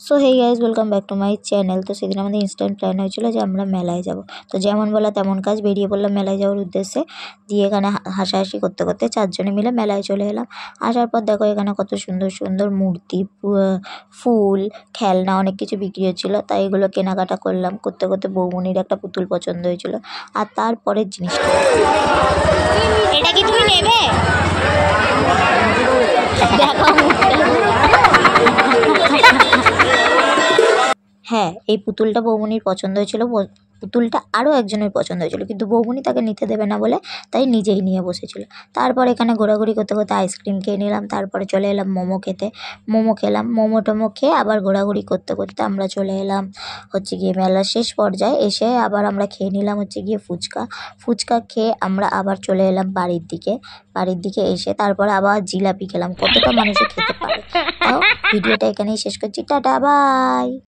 So hey guys welcome back to my channel. তো সেদিন আমাদের ইনস্ট্যান্ট প্ল্যান হয়েছিল যে আমরা মেলায় যাব। তো যেমন বলা তেমন কাজ, বেরিয়ে পড়লাম মেলায় যাওয়ার উদ্দেশ্যে। দিয়ে এখানে হাসাহাসি করতে করতে চারজনে মিলে মেলায় চলে এলাম। আসার পর দেখো এখানে কত সুন্দর সুন্দর মূর্তি, ফুল, খেলনা অনেক কিছু বিক্রি হচ্ছিলো। তাই এগুলো কেনাকাটা করলাম। করতে করতে বৌমনির একটা পুতুল পছন্দ হয়েছিল। আর তারপরের জিনিসটা, এটা কি তুমি নেবে? দেখো হ্যাঁ, এই পুতুলটা বৌমনির পছন্দ হয়েছিল। পুতুলটা আরও একজনের পছন্দ হয়েছিল, কিন্তু বৌমনি তাকে নিতে দেবে না বলে তাই নিজেই নিয়ে বসেছিল। তারপর এখানে ঘোরাঘুরি করতে করতে আইসক্রিম খেয়ে নিলাম। তারপরে চলে এলাম মোমো খেতে। মোমো খেলাম। মোমো টোমো খেয়ে আবার ঘোরাঘুরি করতে করতে আমরা চলে এলাম গিয়ে মেলার শেষ পর্যায়ে। এসে আবার আমরা খেয়ে নিলাম গিয়ে ফুচকা। ফুচকা খেয়ে আমরা আবার চলে এলাম বাড়ির দিকে এসে তারপরে আবার জিলাপি খেলাম। কতটা মানুষে খেতে পারে। তাও ভিডিওটা এখানেই শেষ করছি। Tata, by.